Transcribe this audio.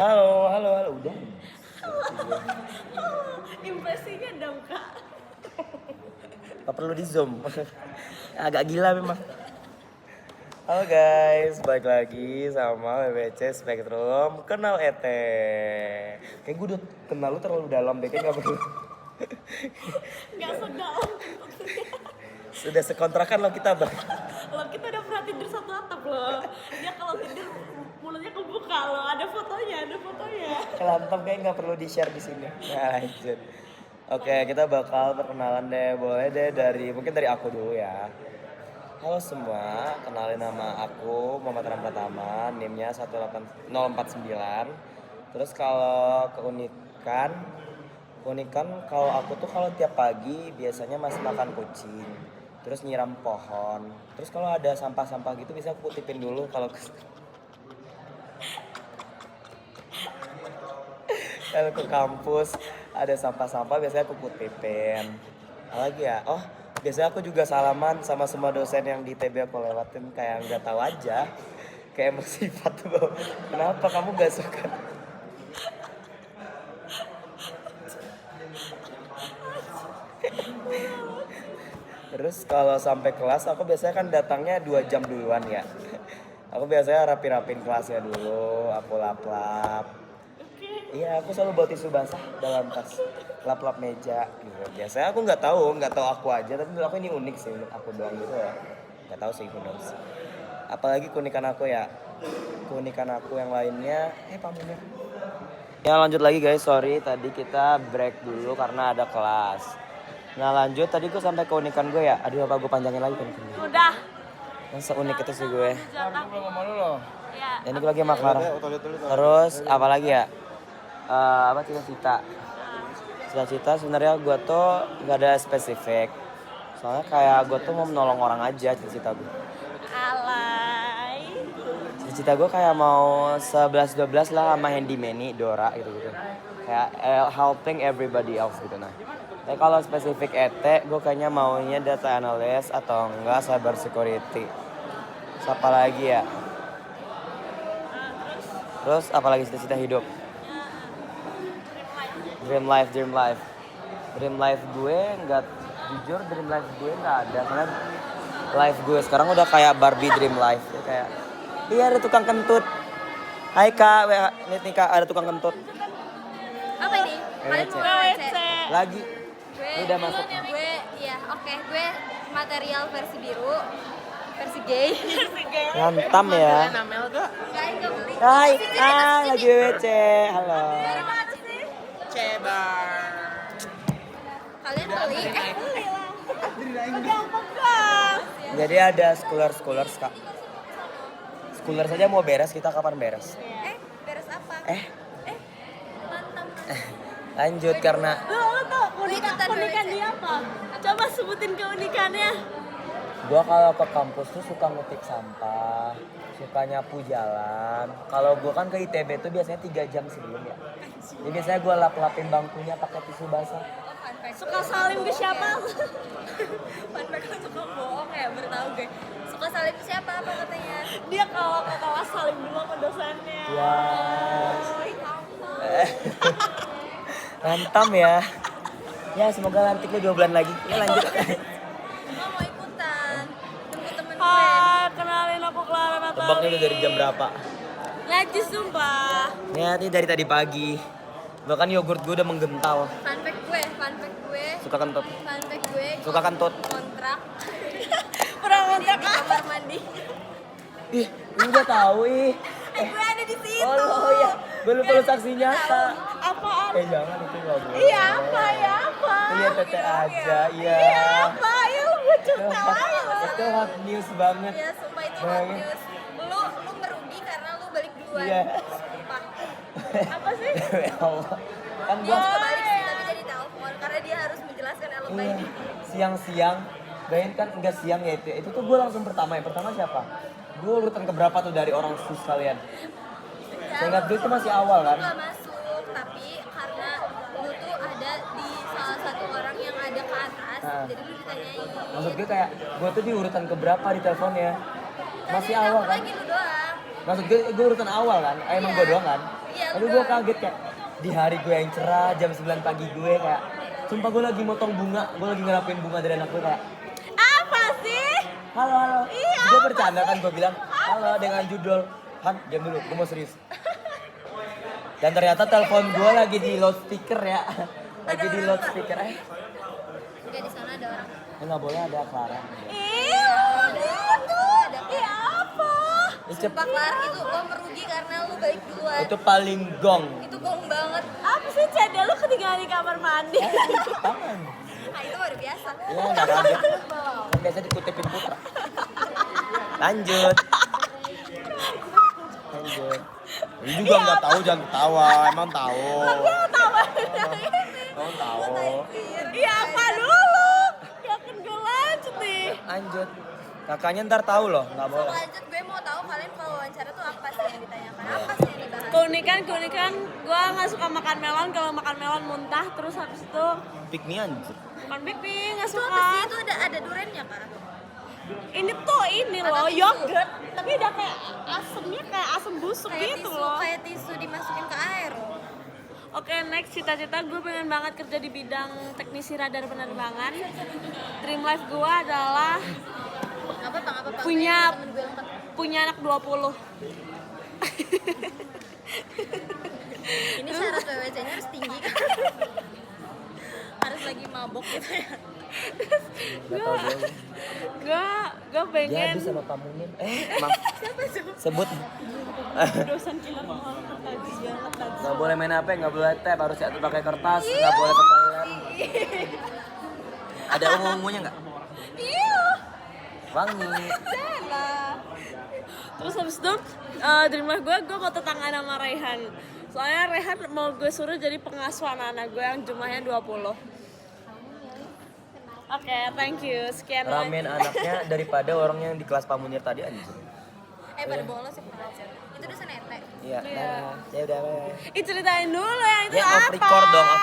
Halo, halo, halo, udah. Impresinya dong kak. Gak perlu di zoom. Agak gila memang. Halo guys, balik lagi sama WBC Spektrum Kenal Ete. Kayak gue udah kenal lu terlalu dalam deh, kayak gak perlu. Nggak sedalam. Sudah sekontrakan lo kita bang. Loh kita udah pernah tidur satu atap loh. Dia kalau tidur mulutnya kebuka loh. Ada fotonya, ada fotonya. Kelantam kayak gak perlu di share di sini. Nah, lanjut. Oke, kita bakal perkenalan deh. Boleh deh mungkin dari aku dulu ya. Halo semua, kenalin nama aku Muhammad Ram Pratama, NIM-nya 18049. Terus kalau keunikan kalau aku tuh kalau tiap pagi biasanya masih makan kucing. Terus nyiram pohon. Terus kalau ada sampah-sampah gitu bisa aku kutipin dulu kalau kalau ke kampus ada sampah-sampah biasanya aku kutipin. Apalagi ya? Oh, biasanya aku juga salaman sama semua dosen yang di TB aku lewatin kayak nggak tahu aja. Kayak emang sifat tuh. Kenapa kamu gak suka? Terus kalau sampai kelas aku biasanya kan datangnya 2 jam duluan ya. Aku biasanya rapi-rapin kelasnya dulu, aku lap-lap. Iya, aku selalu bawa tisu basah dalam tas, lap-lap meja gitu. Biasanya aku nggak tahu aku aja, tapi menurut aku ini unik sih untuk aku doang gitu ya. Nggak tahu sih, who knows. Apalagi keunikan aku ya, keunikan aku yang lainnya, pamunya. Ya lanjut lagi guys, sorry tadi kita break dulu karena ada kelas. Nah lanjut, tadi gue sampai keunikan gue ya. Aduh apa gue panjangin lagi keunikannya. Udah. Yang seunik itu sih gue. Belum ngomong lu loh. Ya. Ini gue lagi maklar. Terus apa lagi ya? Apa cita-cita sebenarnya gue tuh gak ada spesifik, soalnya kayak gue tuh mau menolong orang aja. Cita-cita gue kayak mau 11-12 lah sama Handy Manny, Dora gitu kayak helping everybody else gitu. Nah tapi kalau spesifik ET gue kayaknya maunya data analyst atau enggak cyber security. Siapa lagi ya? Terus apalagi cita-cita hidup? Dream life gue nggak, jujur dream life gue nggak ada karena life gue sekarang udah kayak Barbie dream life ya, kayak iya ada tukang kentut. Hai kak, lihat nih kak ada tukang kentut. Apa ini? Kalian mau WC? Lagi. Gue Udah masuk. Gue iya, oke. Gue material versi biru, versi gay. Ngantam ya. Enggak beli. Hai, lagi WC. Halo. Dari mana sih? Cebar. Kalian beli? Beli lah. Jadi ada schoolers kak. Schoolers saja mau beres, kita kapan beres? Beres apa? Mantap. Lanjut karena Lo tau Ikutan keunikan WC. dia apa? Coba sebutin keunikannya. gua kalau ke kampus tuh suka ngutik sampah, suka nyapu jalan. Kalau gua kan ke ITB tuh biasanya 3 jam sebelum ya. Jadi biasanya gua lap-lapin bangkunya pakai tisu basah. Fun fact. Suka salim ke siapa? Fun fact lo suka bohong ya, baru tahu gue. Suka salim ke siapa apa katanya? Dia kalau ke kelas salim dulu sama dosennya. Ya, Oi, kamu. lantam ya. Ya semoga lantik lu 2 bulan lagi. Ya lanjut. Gue mau ikutan. Tunggu temen gue. Hai, kenalin aku Clara Natali. Tebak nih udah dari jam berapa? Najis sumpah. Ini dari tadi pagi. Bahkan yogurt gue udah menggental. Fun fact gue. Suka kentut. Suka kentut. Kontrak Pernah di ngontrak kamar mandi. Ih, lu udah tahu ih. Gue ada di situ. Oh iya, gue lupa lu saksi nyata. apaan? Jangan itu nggak boleh. Iya apa ya apa? Iya tete aja, iya. Iya apa? Ya lu gue Itu cerita hot, aja. itu hot news banget. Ya sumpah itu hot Bayangin. news. Lu merugi karena lu balik duluan. Iya. Sumpah. Apa sih? Ya Allah. Kan Dia gua juga balik sih tapi jadi telepon karena dia harus menjelaskan alibi. iya, siang-siang, Bayin kan enggak siang ya itu. Itu tuh gue langsung pertama siapa? Gue urutan keberapa tuh dari orang sus kalian? Saya ingat gue itu masih awal kan? Lu gak masuk tapi karena lu tuh ada di salah satu orang yang ada ke atas. Nah. Jadi lu ditanyain. Maksud gue kayak gue tuh di urutan keberapa di teleponnya? Masih Tadi awal telepon kan? lagi lu doang. Maksud gue urutan awal kan? Emang Iya. gue doang kan? Iya Iya, Aduh gue kaget kayak di hari gue yang cerah jam 9 pagi gue kayak sumpah gue lagi motong bunga, gue lagi ngerapin bunga dari anak gue kayak Apa sih? halo. Iya, Dia bercanda kan gue bilang halo dengan judul Han, diam dulu, gue mau serius. Dan ternyata telepon gue lagi di loudspeaker ya. Lagi di loudspeaker Enggak, di sana ada orang. Nggak boleh ada Clara. Gitu. Iya apa? Sumpah Clara itu lo merugi karena lu balik duluan. Itu paling gong. Itu gong banget. Apa sih cadel lu ketinggalan di kamar mandi? Tangan. Ah itu baru biasa. Ya nggak kaget. Kan biasa dikutipin Putra. Lanjut. Lu juga nggak tahu jangan ketawa, emang tahu. Emang tahu. Iya apa dulu? Ya kan gue lanjut nih. Lanjut. Kakaknya ntar tahu loh, nggak boleh. Lanjut, gue mau tahu kalian kalau wawancara tuh apa sih yang ditanyakan? Apa sih yang dibahas? Keunikan gue nggak suka makan melon. Kalau makan melon muntah terus habis itu Pick me anjir. makan pipi nggak Itu apa sih? suka. Itu ada durennya kan? Ini tuh ini Atau loh tisu? yogurt, tapi udah kayak asemnya kayak asem busuk Kayak gitu tisu, loh. kayak tisu dimasukin ke air. Oke, next cita-cita gue pengen banget kerja di bidang teknisi radar penerbangan. Dream life gue adalah Apa bang? Punya- Temen gue lengkap. punya anak 20. Ini syarat WWC-nya harus tinggi kan? Harus lagi mabok gitu ya. Nggak tahu dia. Gue Dia pengen habis sama Pak Munin. Maaf. Sebut. dosen killer Muhammad tadi banget tadi. Nggak boleh main HP, nggak boleh tap, harus diatur pakai kertas, nggak boleh ke toilet. Ada ungu-ungunya nggak? Iya. Wangi. Terus habis itu dream life gue mau tetanggaan sama Raihan. Soalnya Raihan mau gue suruh jadi pengasuh anak-anak gue yang jumlahnya 20. Oke, thank you. Sekian Ramen anaknya daripada orang yang di kelas Pak Munir tadi anjir. Pada bolos ya pengajar. Itu dosen ET. Iya, Iya. dadah. Ya udah. Bye. Ih, ceritain dulu ya itu Ya off apa? record dong, off